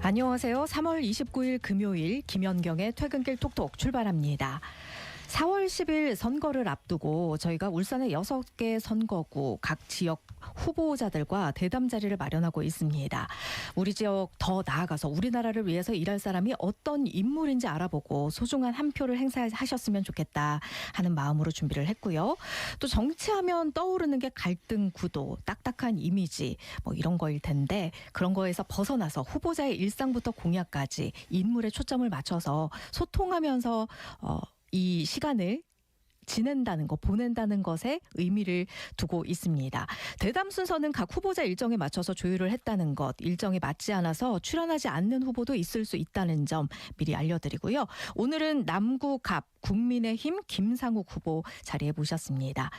안녕하세요. 3월 29일 금요일 김연경의 퇴근길 톡톡 출발합니다. 4월 10일 선거를 앞두고 저희가 울산의 6개 선거구 각 지역 후보자들과 대담 자리를 마련하고 있습니다. 우리 지역 더 나아가서 우리나라를 위해서 일할 사람이 어떤 인물인지 알아보고 소중한 한 표를 행사하셨으면 좋겠다 하는 마음으로 준비를 했고요. 또 정치하면 떠오르는 게 갈등 구도, 딱딱한 이미지 뭐 이런 거일 텐데 그런 거에서 벗어나서 후보자의 일상부터 공약까지 인물에 초점을 맞춰서 소통하면서 이 시간을 지낸다는 것, 보낸다는 것에 의미를 두고 있습니다. 대담 순서는 각 후보자 일정에 맞춰서 조율을 했다는 것, 일정이 맞지 않아서 출연하지 않는 후보도 있을 수 있다는 점 미리 알려드리고요. 오늘은 남구갑 국민의힘 김상욱 후보 자리에 모셨습니다.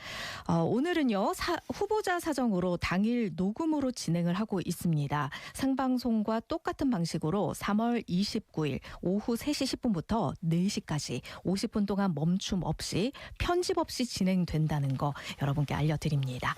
오늘은요 후보자 사정으로 당일 녹음으로 진행을 하고 있습니다. 생방송과 똑같은 방식으로 3월 29일 오후 3시 10분부터 4시까지 50분 동안 멈춤 없이 편집 없이 진행된다는 거 여러분께 알려드립니다.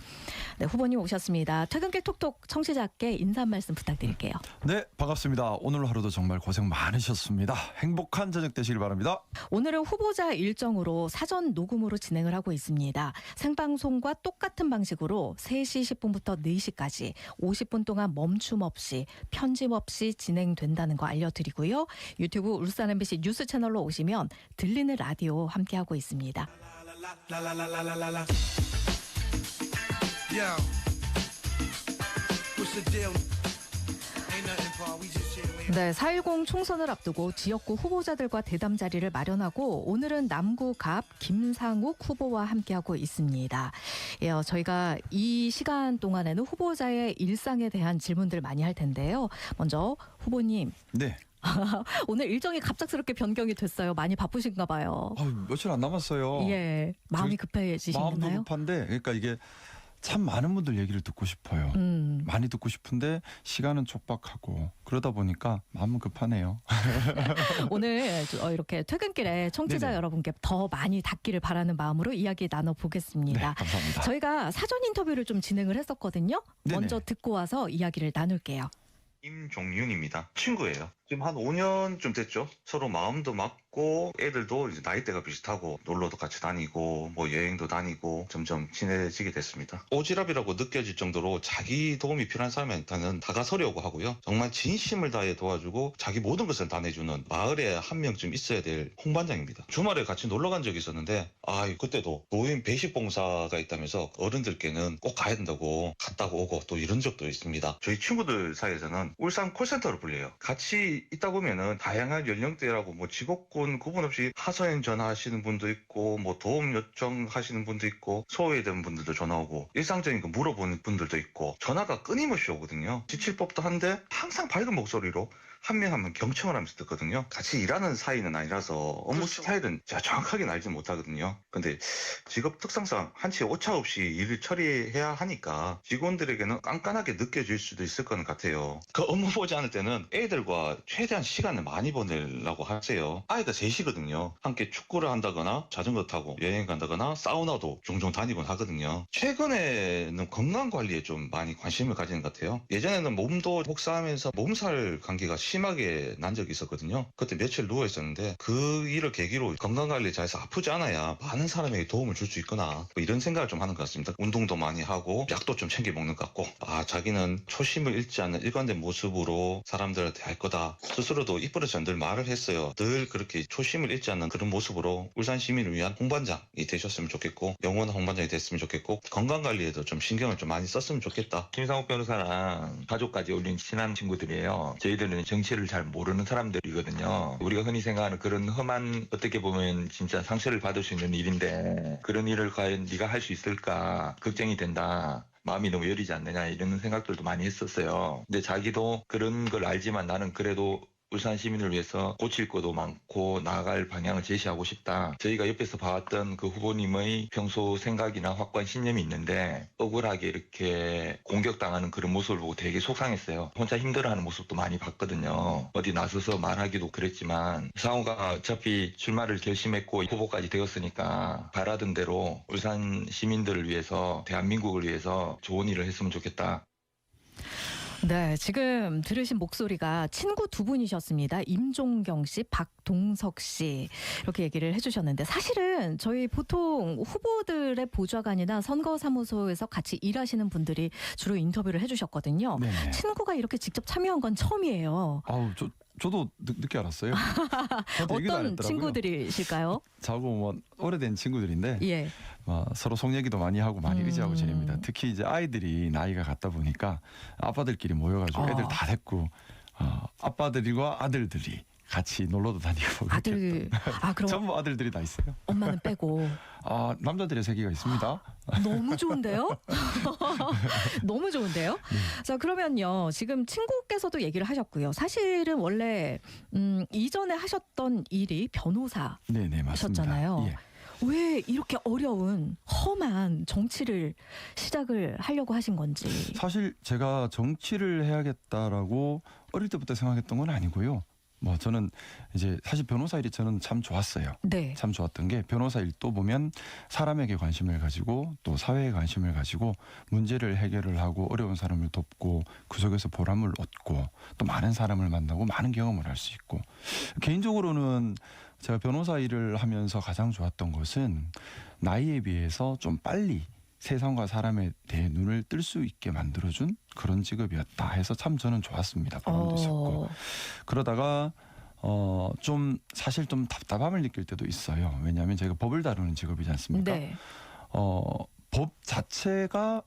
네, 후보님 오셨습니다. 퇴근길 톡톡 청취자께 인사 한 말씀 부탁드릴게요. 네, 반갑습니다. 오늘 하루도 정말 고생 많으셨습니다. 행복한 저녁 되시길 바랍니다. 오늘은 후보자 일정으로 사전 녹음으로 진행을 하고 있습니다. 생방송과 똑같은 방식으로 3시 10분부터 4시까지 50분 동안 멈춤 없이 편집 없이 진행된다는 거 알려드리고요. 유튜브 울산 MBC 뉴스 채널로 오시면 들리는 라디오 함께하고 있습니다. 네, 4.10 총선을 앞두고 지역구 후보자들과 대담 자리를 마련하고 오늘은 남구갑 김상욱 후보와 함께하고 있습니다. 예, 저희가 이 시간 동안에는 후보자의 일상에 대한 질문들 많이 할 텐데요. 먼저 후보님. 네. 오늘 일정이 갑작스럽게 변경이 됐어요. 많이 바쁘신가 봐요. 며칠 안 남았어요. 예, 마음이 급해지시나요? 마음도 급한데 그러니까 이게 참 많은 분들 얘기를 듣고 싶어요. 많이 듣고 싶은데 시간은 촉박하고 그러다 보니까 마음은 급하네요. 오늘 이렇게 퇴근길에 청취자 네네. 여러분께 더 많이 닿기를 바라는 마음으로 이야기 나눠보겠습니다. 네, 감사합니다. 저희가 사전 인터뷰를 좀 진행을 했었거든요. 네네. 먼저 듣고 와서 이야기를 나눌게요. 임종윤입니다. 친구예요. 지금 한 5년쯤 됐죠. 서로 마음도 맞고 애들도 이제 나이대가 비슷하고 놀러도 같이 다니고 뭐 여행도 다니고 점점 친해지게 됐습니다. 오지랖이라고 느껴질 정도로 자기 도움이 필요한 사람한테는 다가서려고 하고요. 정말 진심을 다해 도와주고 자기 모든 것을 다 내주는 마을에 한 명쯤 있어야 될 홍반장입니다. 주말에 같이 놀러 간 적이 있었는데 그때도 노인 배식봉사가 있다면서 어른들께는 꼭 가야 된다고 갔다고 오고 또 이런 적도 있습니다. 저희 친구들 사이에서는 울산 콜센터로 불려요. 같이 있다 보면은 다양한 연령대라고 뭐 직업군 구분 없이 하소연 전화하시는 분도 있고 뭐 도움 요청하시는 분도 있고 소외된 분들도 전화 오고 일상적인 거 물어보는 분들도 있고 전화가 끊임없이 오거든요. 지칠 법도 한데 항상 밝은 목소리로 한 명 한 명 경청을 하면서 듣거든요. 같이 일하는 사이는 아니라서 업무 스타일은 제가 정확하게는 알지 못하거든요. 근데 직업 특성상 한치 오차 없이 일을 처리해야 하니까 직원들에게는 깐깐하게 느껴질 수도 있을 것 같아요. 그 업무 보지 않을 때는 애들과 최대한 시간을 많이 보내려고 하세요. 아이가 셋이거든요. 함께 축구를 한다거나 자전거 타고 여행 간다거나 사우나도 종종 다니곤 하거든요. 최근에는 건강관리에 좀 많이 관심을 가지는 것 같아요. 예전에는 몸도 혹사하면서 몸살 감기가 심하게 난 적이 있었거든요. 그때 며칠 누워 있었는데 그 일을 계기로 건강관리 잘해서 아프지 않아야 많은 사람에게 도움을 줄 수 있구나 뭐 이런 생각을 좀 하는 것 같습니다. 운동도 많이 하고 약도 좀 챙겨 먹는 것 같고 자기는 초심을 잃지 않는 일관된 모습으로 사람들을 대할 거다. 스스로도 입버릇처럼 늘 말을 했어요. 늘 그렇게 초심을 잃지 않는 그런 모습으로 울산 시민을 위한 홍반장이 되셨으면 좋겠고 영원한 홍반장이 됐으면 좋겠고 건강관리에도 좀 신경을 좀 많이 썼으면 좋겠다. 김상욱 변호사랑 가족까지 우리는 친한 친구들이에요. 저희들은 정치를 잘 모르는 사람들이거든요. 우리가 흔히 생각하는 그런 험한 어떻게 보면 진짜 상처를 받을 수 있는 일인데 그런 일을 과연 네가 할 수 있을까 걱정이 된다. 마음이 너무 여리지 않느냐 이런 생각들도 많이 했었어요. 근데 자기도 그런 걸 알지만 나는 그래도 울산 시민을 위해서 고칠 것도 많고 나아갈 방향을 제시하고 싶다. 저희가 옆에서 봐왔던 그 후보님의 평소 생각이나 확고한 신념이 있는데 억울하게 이렇게 공격당하는 그런 모습을 보고 되게 속상했어요. 혼자 힘들어하는 모습도 많이 봤거든요. 어디 나서서 말하기도 그랬지만 상호가 어차피 출마를 결심했고 후보까지 되었으니까 바라던 대로 울산 시민들을 위해서 대한민국을 위해서 좋은 일을 했으면 좋겠다. 네, 지금 들으신 목소리가 친구 두 분이셨습니다. 임종경 씨, 박동석 씨 이렇게 얘기를 해주셨는데 사실은 저희 보통 후보들의 보좌관이나 선거사무소에서 같이 일하시는 분들이 주로 인터뷰를 해주셨거든요. 네네. 친구가 이렇게 직접 참여한 건 처음이에요. 아우 저도 늦게 알았어요. 저한테 얘기도 안 어떤 했더라고요. 친구들이실까요? 저하고 뭐 오래된 친구들인데 예. 서로 속 얘기도 많이 하고 많이 의지하고 지냅니다. 특히 이제 아이들이 나이가 같다 보니까 아빠들끼리 모여가지고 애들 다 데리고 아빠들과 아들들이 같이 놀러도 다니고 아들, 그럼 전부 아들들이 다 있어요. 엄마는 빼고. 남자들의 세계가 있습니다. 너무 좋은데요? 너무 좋은데요? 자, 그러면요. 지금 친구께서도 얘기를 하셨고요. 사실은 원래 이전에 하셨던 일이 네네 맞습니다. 변호사셨잖아요. 예. 왜 이렇게 어려운 험한 정치를 시작을 하려고 하신 건지. 사실 제가 정치를 해야겠다라고 어릴 때부터 생각했던 건 아니고요. 뭐 저는 이제 사실 변호사 일이 저는 참 좋았어요. 네. 참 좋았던 게 변호사 일도 보면 사람에게 관심을 가지고 또 사회에 관심을 가지고 문제를 해결을 하고 어려운 사람을 돕고 그 속에서 보람을 얻고 또 많은 사람을 만나고 많은 경험을 할 수 있고 개인적으로는 제가 변호사 일을 하면서 가장 좋았던 것은 나이에 비해서 좀 빨리 세상과 사람에 대해 눈을 뜰 수 있게 만들어준 그런 직업이었다 해서 참 저는 좋았습니다. 보람도 있었고 그러다가 좀 사실 좀 답답함을 느낄 때도 있어요. 왜냐하면 저희가 법을 다루는 직업이지 않습니까? 네. 법 자체가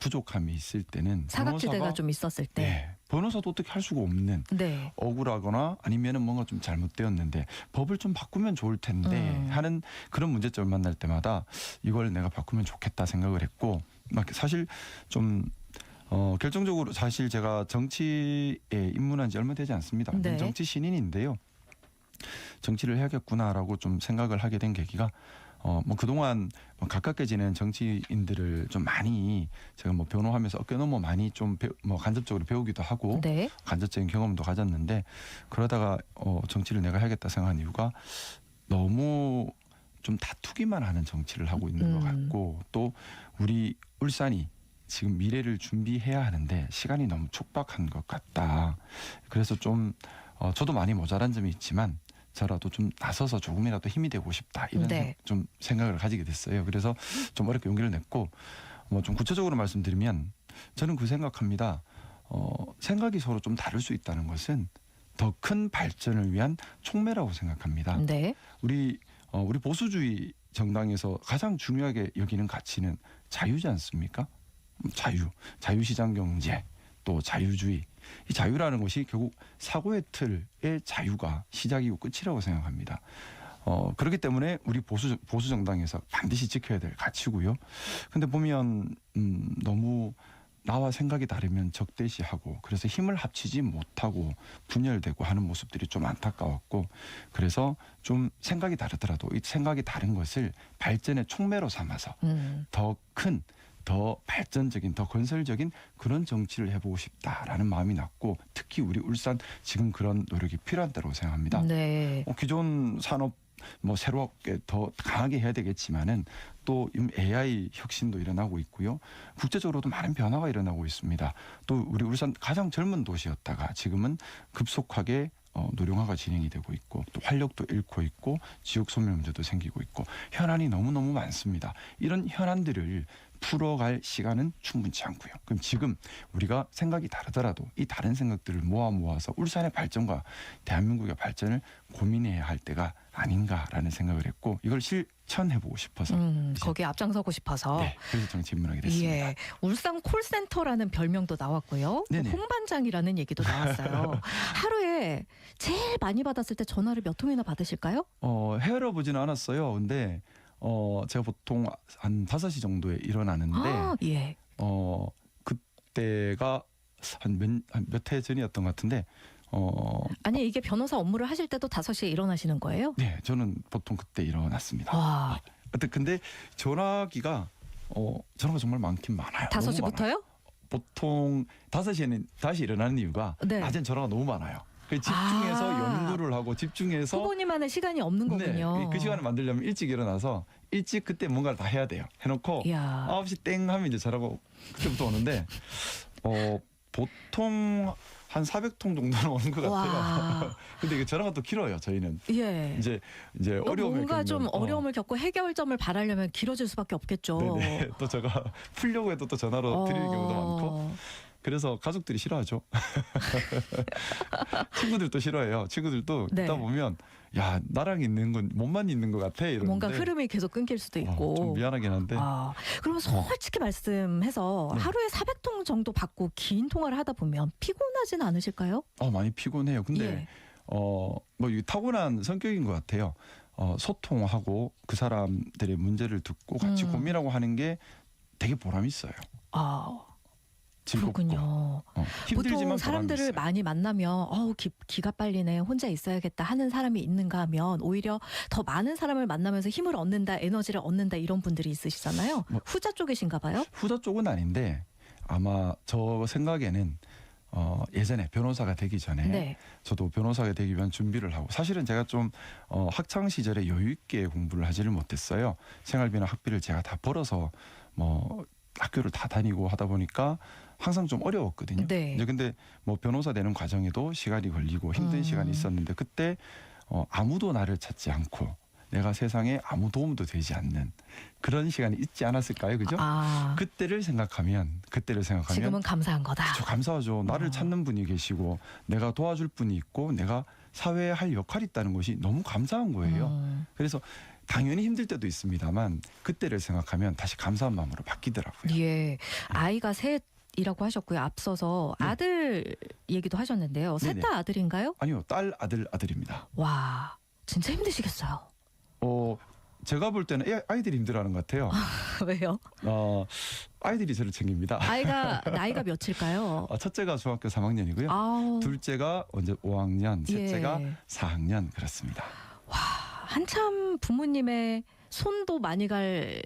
부족함이 있을 때는 사각지대가 좀 있었을 때. 네, 변호사도 어떻게 할 수가 없는 네. 억울하거나 아니면은 뭔가 좀 잘못되었는데 법을 좀 바꾸면 좋을 텐데 하는 그런 문제점을 만날 때마다 이걸 내가 바꾸면 좋겠다 생각을 했고 막 사실 좀 결정적으로 사실 제가 정치에 입문한 지 얼마 되지 않습니다. 네. 정치 신인인데요. 정치를 해야겠구나라고 좀 생각을 하게 된 계기가 뭐 그동안 가깝게 지낸 정치인들을 좀 많이 제가 뭐 변호하면서 어깨 너머 많이 좀 뭐 간접적으로 배우기도 하고 네. 간접적인 경험도 가졌는데 그러다가 정치를 내가 해야겠다 생각한 이유가 너무 좀 다투기만 하는 정치를 하고 있는 것 같고 또 우리 울산이 지금 미래를 준비해야 하는데 시간이 너무 촉박한 것 같다. 그래서 좀 저도 많이 모자란 점이 있지만 저라도 좀 나서서 조금이라도 힘이 되고 싶다 이런 네. 좀 생각을 가지게 됐어요. 그래서 좀 어렵게 용기를 냈고 뭐 좀 구체적으로 말씀드리면 저는 그 생각합니다. 생각이 서로 좀 다를 수 있다는 것은 더 큰 발전을 위한 촉매라고 생각합니다. 네. 우리 보수주의 정당에서 가장 중요하게 여기는 가치는 자유지 않습니까? 자유시장 경제, 또 자유주의. 이 자유라는 것이 결국 사고의 틀의 자유가 시작이고 끝이라고 생각합니다. 그렇기 때문에 우리 보수 정당에서 반드시 지켜야 될 가치고요. 근데 보면 너무 나와 생각이 다르면 적대시하고 그래서 힘을 합치지 못하고 분열되고 하는 모습들이 좀 안타까웠고 그래서 좀 생각이 다르더라도 이 생각이 다른 것을 발전의 촉매로 삼아서 더 큰 더 발전적인 더 건설적인 그런 정치를 해보고 싶다라는 마음이 났고 특히 우리 울산 지금 그런 노력이 필요하다고 생각합니다. 네. 기존 산업 뭐 새롭게 더 강하게 해야 되겠지만은 또 AI 혁신도 일어나고 있고요. 국제적으로도 많은 변화가 일어나고 있습니다. 또 우리 울산 가장 젊은 도시였다가 지금은 급속하게 노령화가 진행이 되고 있고 또 활력도 잃고 있고 지역 소멸 문제도 생기고 있고 현안이 너무너무 많습니다. 이런 현안들을 풀어갈 시간은 충분치 않고요. 그럼 지금 우리가 생각이 다르더라도 이 다른 생각들을 모아서 울산의 발전과 대한민국의 발전을 고민해야 할 때가 아닌가라는 생각을 했고 이걸 실천해보고 싶어서 거기에 앞장서고 싶어서. 네, 그래서 정치 입문하게 됐습니다. 예, 울산 콜센터라는 별명도 나왔고요. 네네. 홍반장이라는 얘기도 나왔어요. 하루에 제일 많이 받았을 때 전화를 몇 통이나 받으실까요? 헤아려보지는 않았어요. 근데 제가 보통 한 5시 정도에 일어나는데 예. 그때가 한 몇 해 전이었던 것 같은데 아니 이게 변호사 업무를 하실 때도 5시에 일어나시는 거예요? 네, 저는 보통 그때 일어났습니다. 와, 근데 전화가 정말 많긴 많아요. 5시부터요? 보통 5시에는 다시 일어나는 이유가 네. 낮엔 전화가 너무 많아요. 집중해서 연구를 하고 집중해서 후보님만의 시간이 없는 거군요. 네, 그 시간을 만들려면 일찍 일어나서 일찍 그때 뭔가를 다 해야 돼요. 해놓고 이야. 9시 땡 하면 이제 전화가 그때부터 오는데 보통 한 400통 정도는 오는 것 같아요. 와. 근데 이게 전화가 또 길어요. 저희는 예. 이제 어려움을 뭔가 좀 겪는, 어려움을 겪고 해결점을 바라려면 길어질 수밖에 없겠죠. 네네. 또 제가 풀려고 해도 또 전화로 드리는 경우도 많고 그래서 가족들이 싫어하죠. 친구들도 싫어해요. 친구들도 네. 듣다 보면 야 나랑 있는 건 몸만 있는 것 같아 이러는데 뭔가 흐름이 계속 끊길 수도 있고. 좀 미안하긴 한데 그러면 솔직히 말씀해서 네. 하루에 400통 정도 받고 긴 통화를 하다 보면 피곤하진 않으실까요? 많이 피곤해요. 근데 예. 뭐 이 타고난 성격인 것 같아요. 소통하고 그 사람들의 문제를 듣고 같이 고민하고 하는 게 되게 보람 있어요. 즐겁고. 그렇군요. 힘들지만 보통 보람이 사람들을 있어요. 많이 만나면 기가 빨리네 혼자 있어야겠다 하는 사람이 있는가 하면 오히려 더 많은 사람을 만나면서 힘을 얻는다 에너지를 얻는다 이런 분들이 있으시잖아요. 후자 쪽이신가 봐요? 후자 쪽은 아닌데 아마 저 생각에는 예전에 변호사가 되기 전에 네. 저도 변호사가 되기 위한 준비를 하고 사실은 제가 좀 학창 시절에 여유 있게 공부를 하지를 못했어요. 생활비나 학비를 제가 다 벌어서 뭐 학교를 다 다니고 하다 보니까 항상 좀 어려웠거든요. 네. 이제 근데 뭐 변호사 되는 과정에도 시간이 걸리고 힘든 시간이 있었는데 그때 아무도 나를 찾지 않고 내가 세상에 아무 도움도 되지 않는 그런 시간이 있지 않았을까요, 그죠? 그때를 생각하면 지금은 감사한 거다. 그렇죠, 감사하죠. 나를 찾는 분이 계시고 내가 도와줄 분이 있고 내가 사회에 할 역할이 있다는 것이 너무 감사한 거예요. 그래서 당연히 힘들 때도 있습니다만 그때를 생각하면 다시 감사한 마음으로 바뀌더라고요. 예, 아이가 셋이라고 하셨고요. 앞서서 네. 아들 얘기도 하셨는데요. 셋 다 아들인가요? 아니요, 딸, 아들입니다. 와, 진짜 힘드시겠어요. 제가 볼 때는 아이들이 힘들어하는 것 같아요. 왜요? 아이들이 저를 챙깁니다. 아이가 나이가 몇일까요? 첫째가 중학교 3학년이고요. 둘째가 언제 5학년, 셋째가 4학년 그렇습니다. 와, 한참 부모님의 손도 많이 갈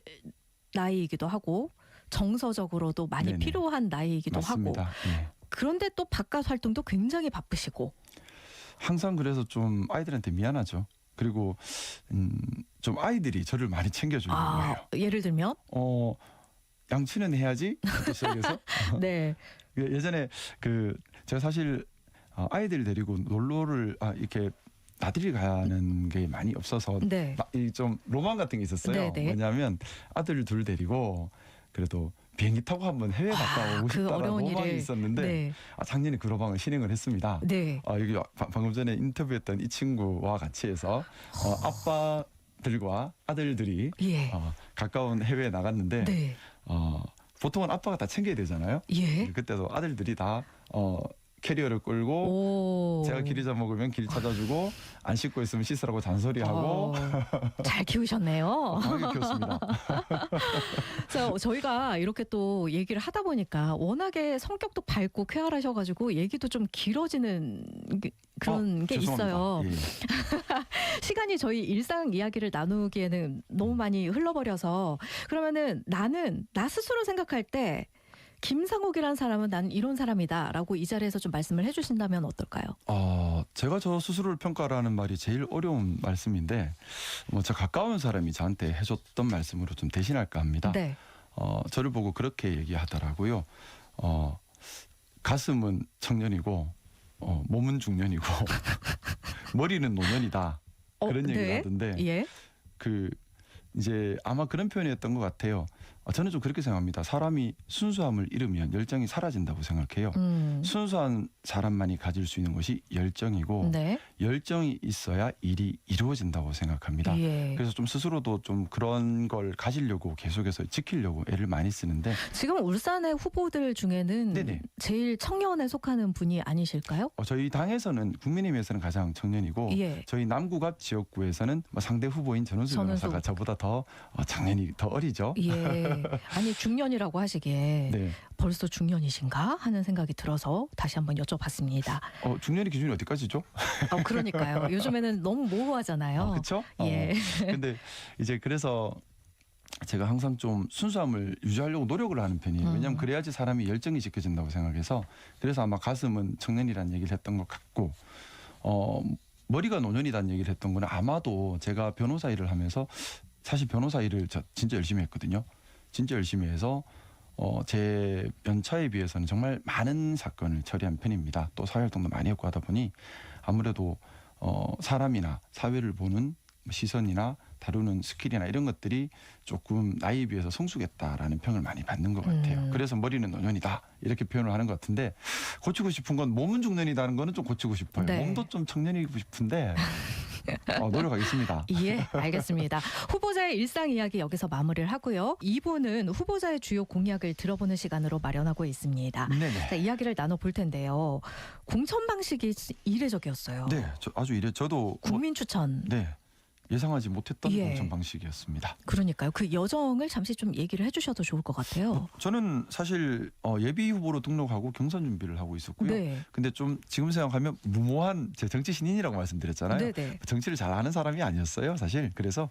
나이이기도 하고 정서적으로도 많이 네네. 필요한 나이이기도 맞습니다. 하고 네. 그런데 또 바깥 활동도 굉장히 바쁘시고 항상 그래서 좀 아이들한테 미안하죠. 그리고 좀 아이들이 저를 많이 챙겨주는 거예요. 예를 들면? 양치는 해야지 시작해서 네. 예전에 제가 사실 아이들 데리고 놀러를 이렇게 나들이 가는 게 많이 없어서 네. 좀 로망 같은 게 있었어요. 네네. 뭐냐면 아들 둘 데리고 그래도 비행기 타고 한번 해외 갔다 오고 그 싶다라는 어려운 로망이 일을. 있었는데 네. 작년에 그 로망을 실행을 했습니다. 네. 여기 방금 전에 인터뷰했던 이 친구와 같이 해서 아빠들과 아들들이 예. 가까운 해외에 나갔는데 네. 보통은 아빠가 다 챙겨야 되잖아요. 예. 그때도 아들들이 다 캐리어를 끌고 제가 길 잊어먹으면 길 찾아주고 안 씻고 있으면 씻으라고 잔소리하고 잘 키우셨네요. 강하게 키웠습니다. 그래서 저희가 이렇게 또 얘기를 하다 보니까 워낙에 성격도 밝고 쾌활하셔가지고 얘기도 좀 길어지는 그런 게 죄송합니다. 있어요. 예. 시간이 저희 일상 이야기를 나누기에는 너무 많이 흘러버려서 그러면은 나는 나 스스로 생각할 때 김상욱이라는 사람은 난 이런 사람이다라고 이 자리에서 좀 말씀을 해주신다면 어떨까요? 제가 저 스스로를 평가라는 말이 제일 어려운 말씀인데 저 가까운 사람이 저한테 해줬던 말씀으로 좀 대신할까 합니다. 네. 저를 보고 그렇게 얘기하더라고요. 가슴은 청년이고 몸은 중년이고 머리는 노년이다. 그런 얘기를 네. 하던데 예. 이제 아마 그런 표현이었던 것 같아요. 저는 좀 그렇게 생각합니다. 사람이 순수함을 잃으면 열정이 사라진다고 생각해요. 순수한 사람만이 가질 수 있는 것이 열정이고 네. 열정이 있어야 일이 이루어진다고 생각합니다. 예. 그래서 좀 스스로도 좀 그런 걸 가지려고 계속해서 지키려고 애를 많이 쓰는데 지금 울산의 후보들 중에는 네네. 제일 청년에 속하는 분이 아니실까요? 저희 당에서는 국민의힘에서는 가장 청년이고 예. 저희 남구갑 지역구에서는 상대 후보인 전원수 변호사가 저보다 더 작년이 더 어리죠. 예. 아니 중년이라고 하시기에 네. 벌써 중년이신가 하는 생각이 들어서 다시 한번 여쭤봤습니다. 중년의 기준이 어디까지죠? 그러니까요. 요즘에는 너무 모호하잖아요. 그렇죠? 예. 근데 이제 그래서 제가 항상 좀 순수함을 유지하려고 노력을 하는 편이에요. 왜냐하면 그래야지 사람이 열정이 지켜진다고 생각해서 그래서 아마 가슴은 청년이라는 얘기를 했던 것 같고 머리가 노년이라는 얘기를 했던 거는 아마도 제가 변호사 일을 하면서 사실 변호사 일을 진짜 열심히 했거든요. 진짜 열심히 해서 제 연차에 비해서는 정말 많은 사건을 처리한 편입니다. 또 사회활동도 많이 했고 하다 보니 아무래도 사람이나 사회를 보는 시선이나 다루는 스킬이나 이런 것들이 조금 나이에 비해서 성숙했다라는 평을 많이 받는 것 같아요. 그래서 머리는 노년이다 이렇게 표현을 하는 것 같은데 고치고 싶은 건 몸은 중년이다는 거는 좀 고치고 싶어요. 네. 몸도 좀 청년이고 싶은데 노력하겠습니다. 예, 알겠습니다. 후보자의 일상 이야기 여기서 마무리를 하고요. 2부는 후보자의 주요 공약을 들어보는 시간으로 마련하고 있습니다. 네네. 자, 이야기를 나눠볼 텐데요. 공천 방식이 이례적이었어요. 네, 아주 저도 국민 추천. 네. 예상하지 못했던 예. 공천 방식이었습니다. 그러니까요. 그 여정을 잠시 좀 얘기를 해주셔도 좋을 것 같아요. 저는 사실 예비 후보로 등록하고 경선 준비를 하고 있었고요. 네. 근데 좀 지금 생각하면 무모한 제 정치 신인이라고 말씀드렸잖아요. 네네. 정치를 잘 아는 사람이 아니었어요, 사실. 그래서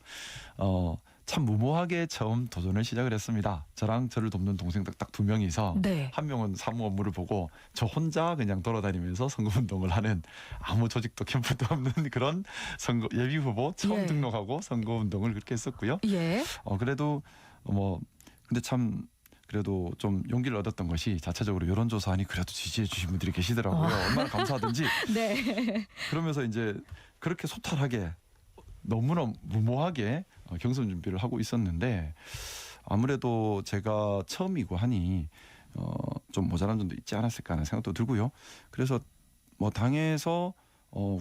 참 무모하게 처음 도전을 시작을 했습니다. 저랑 저를 돕는 동생 딱 두 명이서 네. 한 명은 사무 업무를 보고 저 혼자 그냥 돌아다니면서 선거운동을 하는 아무 조직도 캠프도 없는 그런 선거 예비 후보 처음 예. 등록하고 선거운동을 그렇게 했었고요. 예. 그래도 근데 참 그래도 좀 용기를 얻었던 것이 자체적으로 여론조사하니 그래도 지지해 주신 분들이 계시더라고요. 얼마나 감사하든지. 네. 그러면서 이제 그렇게 소탈하게 너무나 무모하게 경선 준비를 하고 있었는데 아무래도 제가 처음이고 하니 좀 모자란 점도 있지 않았을까 하는 생각도 들고요. 그래서 당에서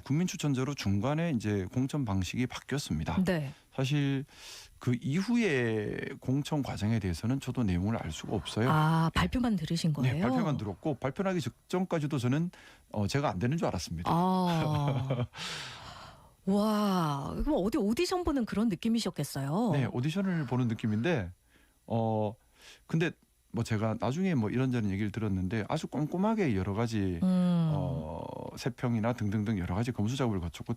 국민 추천제로 중간에 이제 공천 방식이 바뀌었습니다. 네. 사실 그 이후에 공천 과정에 대해서는 저도 내용을 알 수가 없어요. 아, 발표만 들으신 거예요? 네, 발표만 들었고 발표하기 직전까지도 저는 제가 안 되는 줄 알았습니다. 아. 와, 그럼 어디 오디션 보는 그런 느낌이셨겠어요? 네, 오디션을 보는 느낌인데 근데 제가 나중에 이런저런 얘기를 들었는데 아주 꼼꼼하게 여러 가지 세평이나 등등등 여러 가지 검수 작업을 거쳤고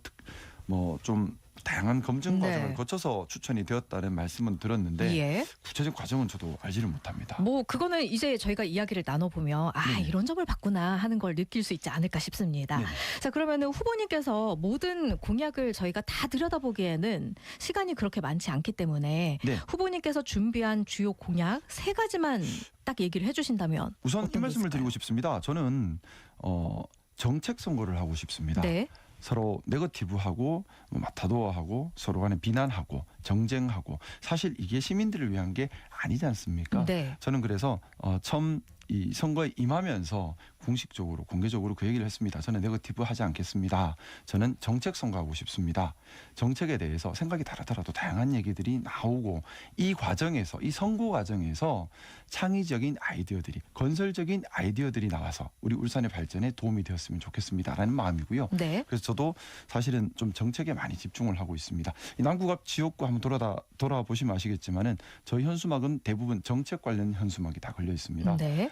좀 다양한 검증 네. 과정을 거쳐서 추천이 되었다는 말씀은 들었는데 예. 구체적 과정은 저도 알지를 못합니다. 그거는 이제 저희가 이야기를 나눠보면 네네. 이런 점을 봤구나 하는 걸 느낄 수 있지 않을까 싶습니다. 네네. 자, 그러면은 후보님께서 모든 공약을 저희가 다 들여다보기에는 시간이 그렇게 많지 않기 때문에 네. 후보님께서 준비한 주요 공약 3가지만 딱 얘기를 해주신다면 우선 어떤 이 게 말씀을 있을까요? 드리고 싶습니다. 저는 정책 선거를 하고 싶습니다. 네. 서로 네거티브하고 마타도어하고 서로 간에 비난하고 정쟁하고 사실 이게 시민들을 위한 게 아니지 않습니까? 네. 저는 그래서 처음 이 선거에 임하면서 공식적으로 공개적으로 그 얘기를 했습니다. 저는 네거티브 하지 않겠습니다. 저는 정책 선거하고 싶습니다. 정책에 대해서 생각이 다르더라도 다양한 얘기들이 나오고 이 과정에서 이 선거 과정에서 창의적인 아이디어들이 건설적인 아이디어들이 나와서 우리 울산의 발전에 도움이 되었으면 좋겠습니다라는 마음이고요. 네. 그래서 저도 사실은 좀 정책에 많이 집중을 하고 있습니다. 이 남구갑 지역구 한번 돌아보시면 아시겠지만은 저희 현수막은 대부분 정책 관련 현수막이 다 걸려 있습니다. 네.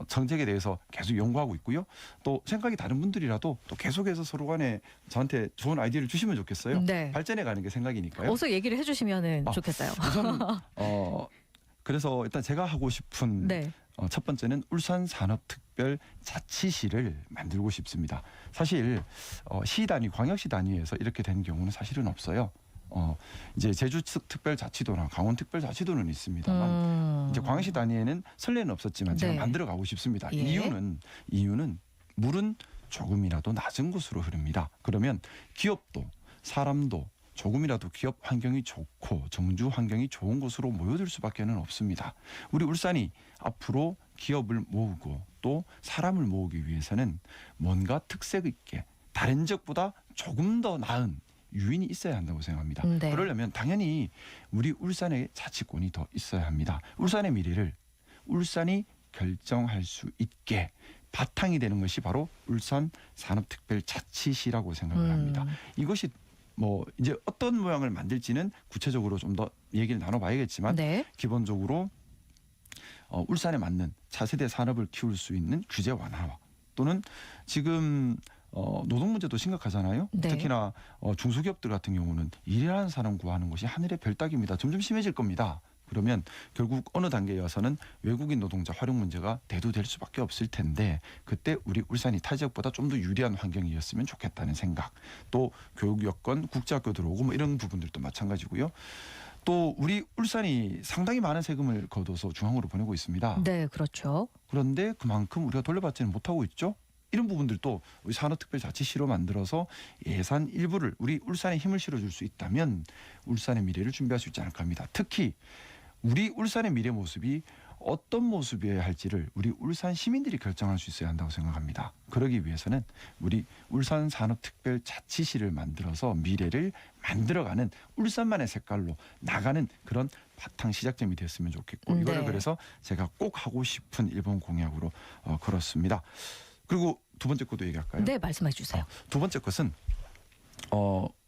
정책에 대해서 계속 연구하고 있고요. 또 생각이 다른 분들이라도 또 계속해서 서로 간에 저한테 좋은 아이디어를 주시면 좋겠어요. 네. 발전해 가는 게 생각이니까요. 어서 얘기를 해주시면 아, 좋겠어요. 우선 그래서 일단 제가 하고 싶은 네. 첫 번째는 울산 산업특별 자치시를 만들고 싶습니다. 사실 시 단위, 광역시 단위에서 이렇게 된 경우는 사실은 없어요. 이제 제주 특별자치도나 강원 특별자치도는 있습니다만 이제 광역시 단위에는 선례는 없었지만 제가 네. 만들어 가고 싶습니다. 예. 이유는 물은 조금이라도 낮은 곳으로 흐릅니다. 그러면 기업도 사람도 조금이라도 기업 환경이 좋고 정주 환경이 좋은 곳으로 모여들 수밖에는 없습니다. 우리 울산이 앞으로 기업을 모으고 또 사람을 모으기 위해서는 뭔가 특색 있게 다른 지역보다 조금 더 나은 유인이 있어야 한다고 생각합니다. 네. 그러려면 당연히 우리 울산의 자치권이 더 있어야 합니다. 울산의 미래를 울산이 결정할 수 있게 바탕이 되는 것이 바로 울산 산업특별자치시라고 생각을 합니다. 이것이 이제 어떤 모양을 만들지는 구체적으로 좀 더 얘기를 나눠봐야겠지만 네. 기본적으로 울산에 맞는 차세대 산업을 키울 수 있는 규제 완화와 또는 지금 노동 문제도 심각하잖아요. 네. 특히나 중소기업들 같은 경우는 일하는 사람 구하는 것이 하늘의 별따기입니다. 점점 심해질 겁니다. 그러면 결국 어느 단계에 와서는 외국인 노동자 활용 문제가 대두될 수밖에 없을 텐데 그때 우리 울산이 타 지역보다 좀 더 유리한 환경이었으면 좋겠다는 생각. 또 교육 여건 국제학교 들어오고 이런 부분들도 마찬가지고요. 또 우리 울산이 상당히 많은 세금을 거둬서 중앙으로 보내고 있습니다. 네, 그렇죠. 그런데 그만큼 우리가 돌려받지는 못하고 있죠. 이런 부분들도 우리 산업특별자치시로 만들어서 예산 일부를 우리 울산에 힘을 실어줄 수 있다면 울산의 미래를 준비할 수 있지 않을까 합니다. 특히 우리 울산의 미래 모습이 어떤 모습이어야 할지를 우리 울산 시민들이 결정할 수 있어야 한다고 생각합니다. 그러기 위해서는 우리 울산 산업특별자치시를 만들어서 미래를 만들어가는 울산만의 색깔로 나가는 그런 바탕 시작점이 됐으면 좋겠고 이거를 네. 그래서 제가 꼭 하고 싶은 일본 공약으로 걸었습니다. 그리고 두 번째 것도 얘기할까요? 네, 말씀해 주세요. 두 번째 것은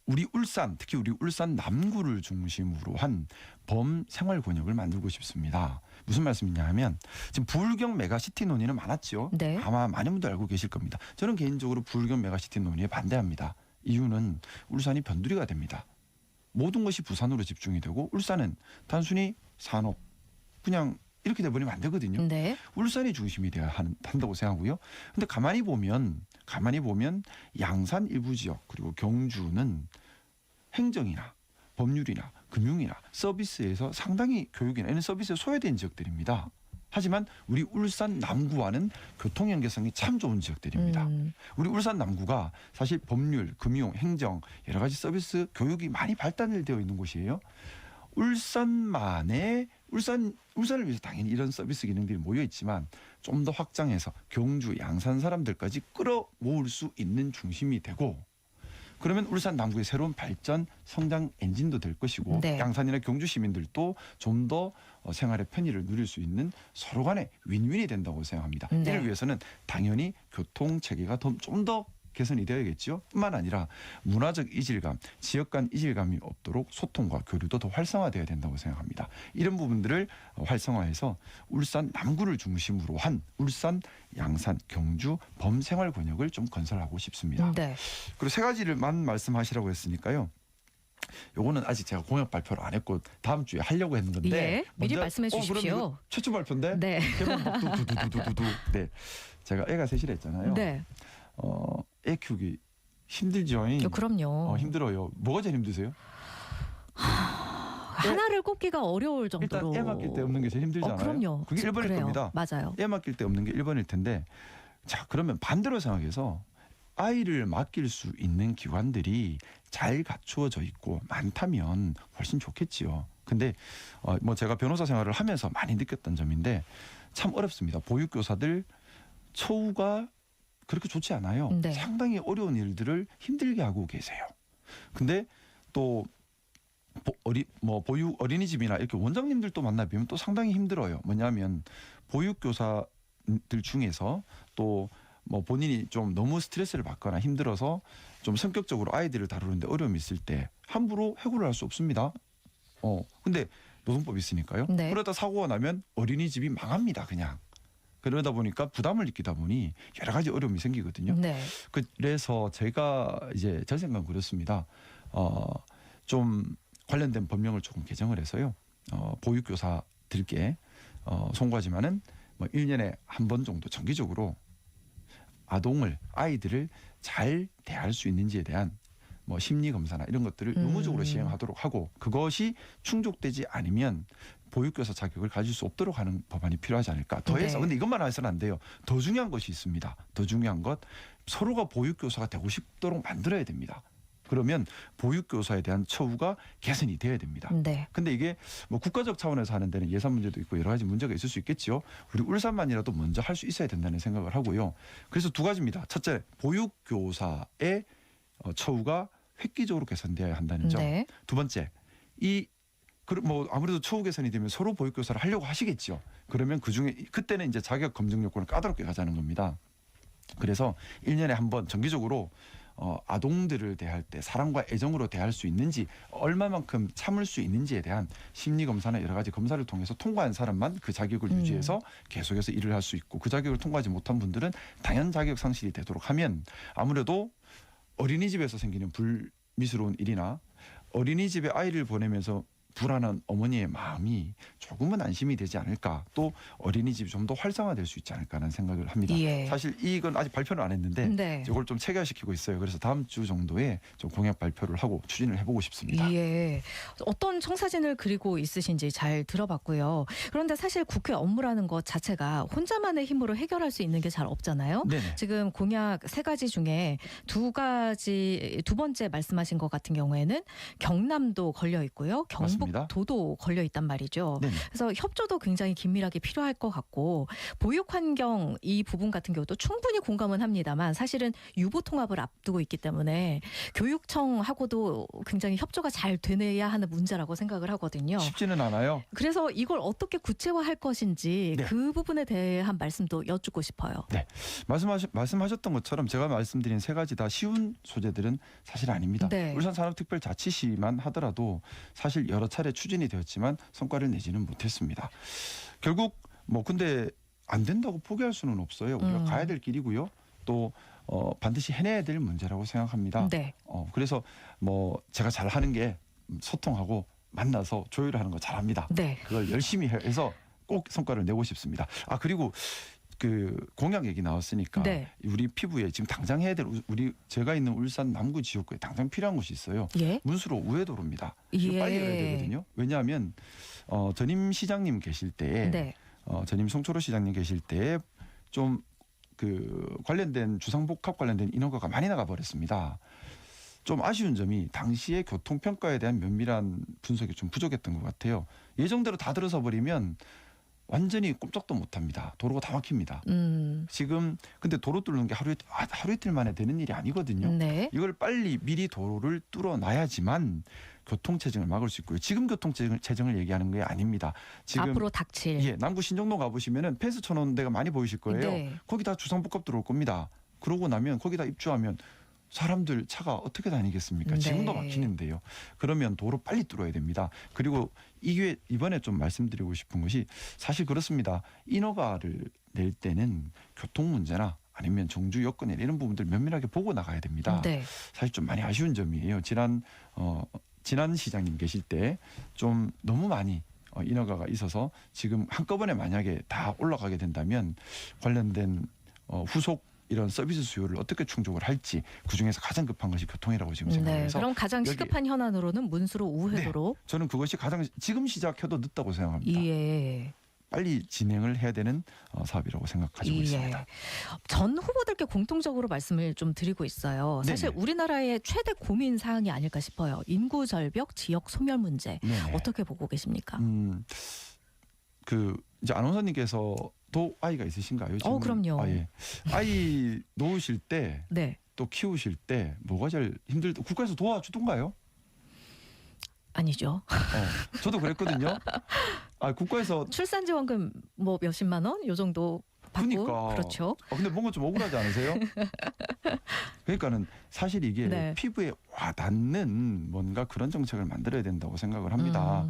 우리 울산 특히 우리 울산 남구를 중심으로 한 범생활 권역을 만들고 싶습니다. 무슨 말씀이냐 하면 지금 부울경 메가시티 논의는 많았죠. 네. 아마 많은 분들 알고 계실 겁니다. 저는 개인적으로 부울경 메가시티 논의에 반대합니다. 이유는 울산이 변두리가 됩니다. 모든 것이 부산으로 집중이 되고 울산은 단순히 산업 그냥 이렇게 돼버리면 안 되거든요. 네. 울산이 중심이 돼야 한다고 생각하고요. 근데 가만히 보면 양산 일부 지역 그리고 경주는 행정이나 법률이나 금융이나 서비스에서 상당히 교육이나 이런 서비스에 소외된 지역들입니다. 하지만 우리 울산 남구와는 교통 연계성이 참 좋은 지역들입니다. 우리 울산 남구가 사실 법률, 금융, 행정 여러 가지 서비스, 교육이 많이 발달되어 있는 곳이에요. 울산을 위해서 당연히 이런 서비스 기능들이 모여 있지만 좀 더 확장해서 경주, 양산 사람들까지 끌어모을 수 있는 중심이 되고 그러면 울산 남구의 새로운 발전, 성장 엔진도 될 것이고 네. 양산이나 경주 시민들도 좀 더 생활의 편의를 누릴 수 있는 서로 간의 윈윈이 된다고 생각합니다. 네. 이를 위해서는 당연히 교통 체계가 좀 더 개선이 되어야겠죠. 뿐만 아니라 문화적 이질감, 지역 간 이질감이 없도록 소통과 교류도 더 활성화되어야 된다고 생각합니다. 이런 부분들을 활성화해서 울산 남구를 중심으로 한 울산, 양산, 경주 범생활 권역을 좀 건설하고 싶습니다. 네. 그리고 세 가지를만 말씀하시라고 했으니까요. 요거는 아직 제가 공약 발표를 안 했고 다음 주에 하려고 했는데 예, 미리 먼저- 말씀해 그럼 주십시오. 이거 최초 발표인데 네. 두두두두두두. 네, 제가 애가 셋이라 했잖아요. 네. 애 키우기 힘들죠. 그럼요. 힘들어요. 뭐가 제일 힘드세요? 하나를 꼽기가 어려울 정도로. 일단 애 맡길 때 없는 게 제일 힘들잖아요. 그럼요. 그게 1번일 그래요. 겁니다. 맞아요. 애 맡길 때 없는 게 1번일 텐데 자 그러면 반대로 생각해서 아이를 맡길 수 있는 기관들이 잘 갖추어져 있고 많다면 훨씬 좋겠지요. 근데 뭐 제가 변호사 생활을 하면서 많이 느꼈던 점인데 참 어렵습니다. 보육교사들 처우가 그렇게 좋지 않아요. 네. 상당히 어려운 일들을 힘들게 하고 계세요. 근데 또 보육 어린이집이나 이렇게 원장님들도 만나뵈면 또 상당히 힘들어요. 뭐냐면 보육교사들 중에서 또 뭐 본인이 좀 너무 스트레스를 받거나 힘들어서 좀 성격적으로 아이들을 다루는데 어려움이 있을 때 함부로 해고를 할 수 없습니다. 근데 노동법이 있으니까요. 네. 그러다 사고가 나면 어린이집이 망합니다. 그냥. 그러다 보니까 부담을 느끼다 보니 여러 가지 어려움이 생기거든요. 네. 그래서 제가 이제 제 생각은 그렇습니다. 좀 관련된 법령을 조금 개정을 해서요. 보육교사들께 송구하지만은 뭐 1년에 한 번 정도 정기적으로 아이들을 잘 대할 수 있는지에 대한 뭐 심리 검사나 이런 것들을 의무적으로 시행하도록 하고 그것이 충족되지 않으면 보육교사 자격을 가질 수 없도록 하는 법안이 필요하지 않을까. 더해서 네. 근데 이것만 해서는 안 돼요. 더 중요한 것이 있습니다. 더 중요한 것 서로가 보육교사가 되고 싶도록 만들어야 됩니다. 그러면 보육교사에 대한 처우가 개선이 돼야 됩니다. 네. 근데 이게 뭐 국가적 차원에서 하는 데는 예산 문제도 있고 여러 가지 문제가 있을 수 있겠지요. 우리 울산만이라도 먼저 할 수 있어야 된다는 생각을 하고요. 그래서 두 가지입니다. 첫째, 보육교사의 처우가 획기적으로 개선되어야 한다는 점. 네. 두 번째, 뭐 아무래도 처우 개선이 되면 서로 보육교사를 하려고 하시겠죠. 그러면 그때는 이제 자격 검증 요건을 까다롭게 가자는 겁니다. 그래서 1년에 한 번 정기적으로 아동들을 대할 때 사랑과 애정으로 대할 수 있는지 얼마만큼 참을 수 있는지에 대한 심리 검사나 여러 가지 검사를 통해서 통과한 사람만 그 자격을 유지해서 계속해서 일을 할 수 있고 그 자격을 통과하지 못한 분들은 당연 자격 상실이 되도록 하면 아무래도 어린이집에서 생기는 불미스러운 일이나 어린이집에 아이를 보내면서 불안한 어머니의 마음이 조금은 안심이 되지 않을까. 또 어린이집이 좀 더 활성화될 수 있지 않을까라는 생각을 합니다. 예. 사실 이건 아직 발표를 안 했는데 네. 이걸 좀 체계화시키고 있어요. 그래서 다음 주 정도에 좀 공약 발표를 하고 추진을 해보고 싶습니다. 예. 어떤 청사진을 그리고 있으신지 잘 들어봤고요. 그런데 사실 국회 업무라는 것 자체가 혼자만의 힘으로 해결할 수 있는 게 잘 없잖아요. 네네. 지금 공약 3가지 중에 2가지, 두 번째 말씀하신 것 같은 경우에는 경남도 걸려 있고요. 맞습니다. 경북도도 걸려 있단 말이죠. 네네. 그래서 협조도 굉장히 긴밀하게 필요할 것 같고 보육 환경 이 부분 같은 경우도 충분히 공감은 합니다만 사실은 유보 통합을 앞두고 있기 때문에 교육청하고도 굉장히 협조가 잘 되내야 하는 문제라고 생각을 하거든요. 쉽지는 않아요. 그래서 이걸 어떻게 구체화할 것인지 네. 그 부분에 대한 말씀도 여쭙고 싶어요. 말씀하셨던 것처럼 제가 말씀드린 3가지 다 쉬운 소재들은 사실 아닙니다. 네. 울산산업특별자치시만 하더라도 사실 여러 차례 추진이 되었지만 성과를 내지는 못했습니다. 결국 근데 안 된다고 포기할 수는 없어요. 우리가 가야 될 길이고요. 또 반드시 해내야 될 문제라고 생각합니다. 네. 그래서 제가 잘하는 게 소통하고 만나서 조율하는 거 잘합니다. 네. 그걸 열심히 해서 꼭 성과를 내고 싶습니다. 그리고 그 공약 얘기 나왔으니까 네. 우리 피부에 지금 당장 해야 될 제가 있는 울산 남구 지역구에 당장 필요한 곳이 있어요. 예. 문수로 우회도로입니다. 이거 예. 빨리 해야 되거든요. 왜냐하면 전임 시장님 계실 때 네. 전임 송초로 시장님 계실 때 좀 그 관련된 주상복합 관련된 인허가가 많이 나가 버렸습니다. 좀 아쉬운 점이 당시에 교통평가에 대한 면밀한 분석이 좀 부족했던 것 같아요. 예정대로 다 들어서 버리면 완전히 꼼짝도 못합니다. 도로가 다 막힙니다. 지금 근데 도로 뚫는 게 하루 이틀 만에 되는 일이 아니거든요. 네. 이걸 빨리 미리 도로를 뚫어놔야지만 교통체증을 막을 수 있고요. 지금 교통체증을 얘기하는 게 아닙니다. 지금 앞으로 닥칠. 남구 신정동 가보시면은 펜스 쳐놓은 데가 많이 보이실 거예요. 네. 거기 다 주상복합 들어올 겁니다. 그러고 나면 거기다 입주하면 사람들 차가 어떻게 다니겠습니까? 네. 지금도 막히는데요. 그러면 도로 빨리 뚫어야 됩니다. 그리고 이게 이번에 좀 말씀드리고 싶은 것이 사실 그렇습니다. 인허가를 낼 때는 교통 문제나 아니면 정주 여건이나 이런 부분들 면밀하게 보고 나가야 됩니다. 네. 사실 좀 많이 아쉬운 점이에요. 지난 시장님 계실 때 좀 너무 많이 인허가가 있어서 지금 한꺼번에 만약에 다 올라가게 된다면 관련된 후속 이런 서비스 수요를 어떻게 충족을 할지 그중에서 가장 급한 것이 교통이라고 지금 네. 생각해서 그럼 가장 시급한 현안으로는 문수로 우회도로. 저는 그것이 가장 지금 시작해도 늦다고 생각합니다. 예. 빨리 진행을 해야 되는 사업이라고 생각하고 있습니다. 전 후보들께 공통적으로 말씀을 좀 드리고 있어요. 사실 네네. 우리나라의 최대 고민 사항이 아닐까 싶어요. 인구 절벽, 지역 소멸 문제. 네네. 어떻게 보고 계십니까? 이제 아나운서님께서도 아이가 있으신가요? 지금? 그럼요. 예. 아이 놓으실 때 네. 또 키우실 때 뭐가 제일 국가에서 도와주던가요? 아니죠. 저도 그랬거든요. 국가에서 출산지원금 몇십만 원? 요 정도 받고. 그러니까. 그렇죠. 근데 뭔가 좀 억울하지 않으세요? 그러니까는 사실 이게 네. 피부에 와닿는 뭔가 그런 정책을 만들어야 된다고 생각을 합니다.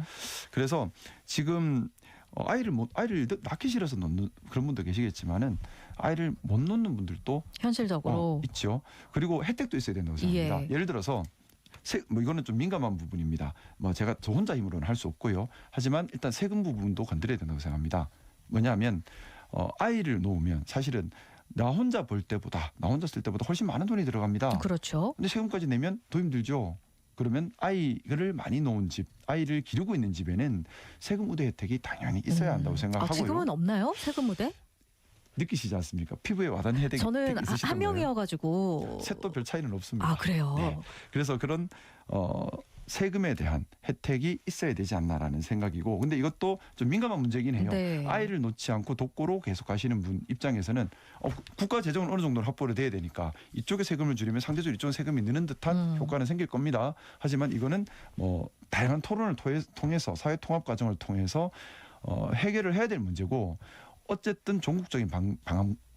그래서 지금 아이를 낳기 싫어서 놓는 그런 분도 계시겠지만은 아이를 못 놓는 분들도 현실적으로. 있죠. 그리고 혜택도 있어야 된다고 생각합니다. 예. 예를 들어서 이거는 좀 민감한 부분입니다. 제가 저 혼자 힘으로는 할 수 없고요. 하지만 일단 세금 부분도 건드려야 된다고 생각합니다. 뭐냐면 아이를 놓으면 사실은 나 혼자 쓸 때보다 훨씬 많은 돈이 들어갑니다. 그렇죠. 근데 세금까지 내면 더 힘들죠. 그러면 아이를 많이 놓은 집, 아이를 기르고 있는 집에는 세금 우대 혜택이 당연히 있어야 한다고 생각하고요. 지금은 없나요? 세금 무대? 느끼시지 않습니까? 피부에 와닿는 혜택이 저는 있으시던 한 거예요. 명이어가지고. 셋도 별 차이는 없습니다. 그래요? 네. 그래서 그런 세금에 대한 혜택이 있어야 되지 않나라는 생각이고, 근데 이것도 좀 민감한 문제긴 해요. 네. 아이를 놓지 않고 독고로 계속 가시는 분 입장에서는 국가 재정은 어느 정도는 확보를 돼야 되니까 이쪽에 세금을 줄이면 상대적으로 이쪽에 세금이 느는 듯한 효과는 생길 겁니다. 하지만 이거는 다양한 토론을 통해서 사회 통합 과정을 통해서 해결을 해야 될 문제고, 어쨌든 전국적인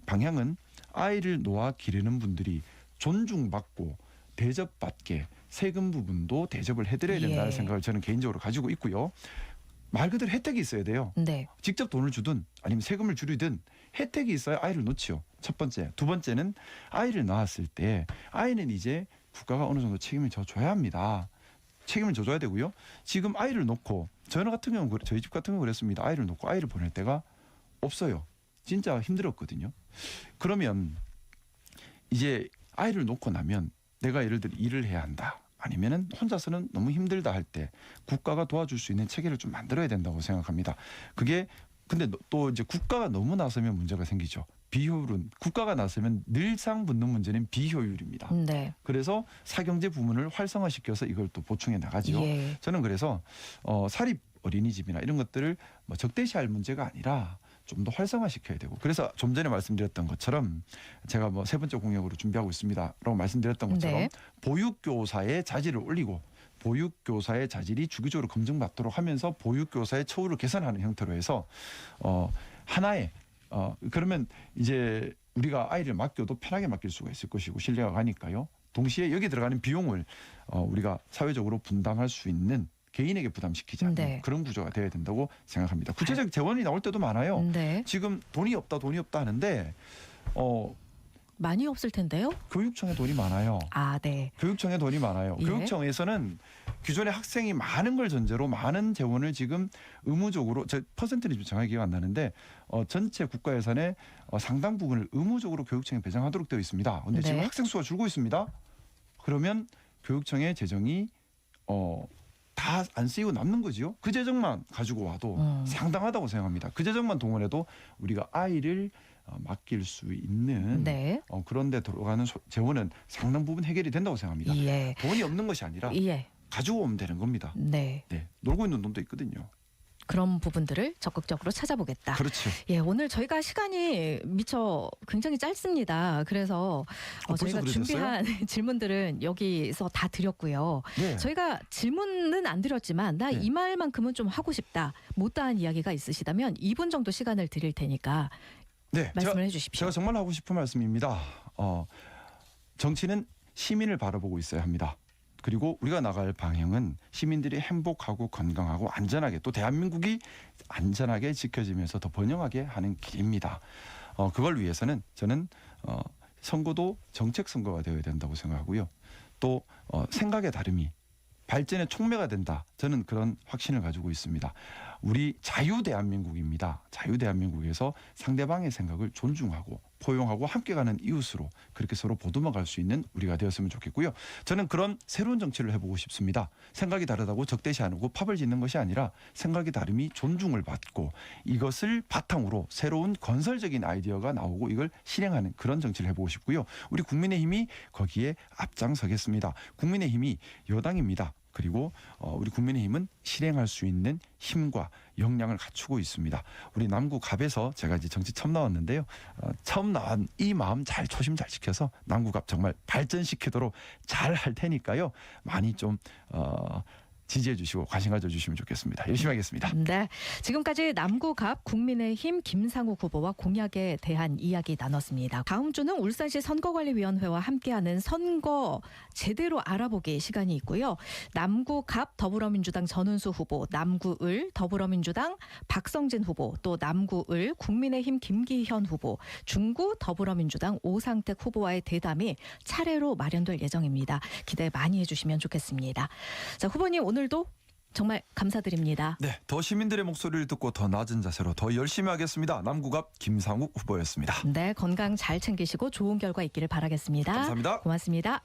방향은 아이를 놓아 기르는 분들이 존중받고 대접받게 세금 부분도 대접을 해드려야 된다는 생각을 저는 개인적으로 가지고 있고요. 말 그대로 혜택이 있어야 돼요. 네. 직접 돈을 주든 아니면 세금을 줄이든 혜택이 있어야 아이를 놓지요. 첫 번째. 두 번째는 아이를 낳았을 때 아이는 이제 국가가 어느 정도 책임을 져줘야 합니다. 책임을 져줘야 되고요. 지금 아이를 놓고 저희 같은 경우 저희 집 같은 경우 그랬습니다. 아이를 놓고 아이를 보낼 때가 없어요. 진짜 힘들었거든요. 그러면 이제 아이를 놓고 나면 내가 예를 들어 일을 해야 한다. 아니면은 혼자서는 너무 힘들다 할 때 국가가 도와줄 수 있는 체계를 좀 만들어야 된다고 생각합니다. 그게 근데 또 이제 국가가 너무 나서면 문제가 생기죠. 비효율은 국가가 나서면 늘상 붙는 문제는 비효율입니다. 네. 그래서 사경제 부문을 활성화시켜서 이걸 또 보충해 나가지요. 예. 저는 그래서 사립 어린이집이나 이런 것들을 뭐 적대시할 문제가 아니라 좀 더 활성화시켜야 되고 그래서 좀 전에 말씀드렸던 것처럼 제가 뭐 세 번째 공약으로 준비하고 있습니다라고 말씀드렸던 것처럼 네. 보육교사의 자질을 올리고 보육교사의 자질이 주기적으로 검증받도록 하면서 보육교사의 처우를 개선하는 형태로 해서 하나의 그러면 이제 우리가 아이를 맡겨도 편하게 맡길 수가 있을 것이고 신뢰가 가니까요. 동시에 여기 들어가는 비용을 우리가 사회적으로 분담할 수 있는 개인에게 부담시키지 않는 네. 그런 구조가 되어야 된다고 생각합니다. 구체적 재원이 나올 때도 많아요. 네. 지금 돈이 없다 하는데 많이 없을 텐데요. 교육청에 돈이 많아요. 아, 네. 교육청에 돈이 많아요. 예. 교육청에서는 기존에 학생이 많은 걸 전제로 많은 재원을 지금 의무적으로 저 퍼센트는 좀 정확히 기억 안 나는데 전체 국가 예산의 상당 부분을 의무적으로 교육청에 배정하도록 되어 있습니다. 그런데 지금 네. 학생 수가 줄고 있습니다. 그러면 교육청의 재정이 다 안 쓰이고 남는 거지요. 그 재정만 가지고 와도 상당하다고 생각합니다. 그 재정만 동원해도 우리가 아이를 맡길 수 있는 네. 그런데 들어가는 재원은 상당 부분 해결이 된다고 생각합니다. 예. 돈이 없는 것이 아니라 예. 가지고 오면 되는 겁니다. 네. 네, 놀고 있는 돈도 있거든요. 그런 부분들을 적극적으로 찾아보겠다. 그렇죠. 예, 오늘 저희가 시간이 미처 굉장히 짧습니다. 그래서 벌써 저희가 그래 됐어요? 준비한 질문들은 여기서 다 드렸고요. 네. 저희가 질문은 안 드렸지만 나 네. 이 말만큼은 좀 하고 싶다. 못다한 이야기가 있으시다면 2분 정도 시간을 드릴 테니까 네, 말씀을 해주십시오. 제가 정말 하고 싶은 말씀입니다. 정치는 시민을 바라보고 있어야 합니다. 그리고 우리가 나갈 방향은 시민들이 행복하고 건강하고 안전하게 또 대한민국이 안전하게 지켜지면서 더 번영하게 하는 길입니다. 그걸 위해서는 저는 선거도 정책 선거가 되어야 된다고 생각하고요. 또 생각의 다름이 발전의 촉매가 된다. 저는 그런 확신을 가지고 있습니다. 우리 자유대한민국입니다. 자유대한민국에서 상대방의 생각을 존중하고 포용하고 함께 가는 이웃으로 그렇게 서로 보듬어 갈 수 있는 우리가 되었으면 좋겠고요. 저는 그런 새로운 정치를 해보고 싶습니다. 생각이 다르다고 적대시하고 팝을 짓는 것이 아니라 생각이 다름이 존중을 받고 이것을 바탕으로 새로운 건설적인 아이디어가 나오고 이걸 실행하는 그런 정치를 해보고 싶고요. 우리 국민의힘이 거기에 앞장서겠습니다. 국민의힘이 여당입니다. 그리고 우리 국민의힘은 실행할 수 있는 힘과 역량을 갖추고 있습니다. 우리 남구 갑에서 제가 이제 정치 처음 나왔는데요. 처음 나온 이 마음 잘 초심 잘 지켜서 남구 갑 정말 발전시키도록 잘 할 테니까요. 많이 좀 지지해 주시고 관심 가져주시면 좋겠습니다. 열심히 하겠습니다. 네, 지금까지 남구갑 국민의힘 김상욱 후보와 공약에 대한 이야기 나눴습니다. 다음 주는 울산시 선거관리위원회와 함께하는 선거 제대로 알아보기 시간이 있고요. 남구갑 더불어민주당 전은수 후보, 남구을 더불어민주당 박성진 후보, 또 남구을 국민의힘 김기현 후보, 중구 더불어민주당 오상택 후보와의 대담이 차례로 마련될 예정입니다. 기대 많이 해주시면 좋겠습니다. 자, 후보님 오늘도 정말 감사드립니다. 네, 더 시민들의 목소리를 듣고 더 낮은 자세로 더 열심히 하겠습니다. 남구갑 김상욱 후보였습니다. 네, 건강 잘 챙기시고 좋은 결과 있기를 바라겠습니다. 감사합니다. 고맙습니다.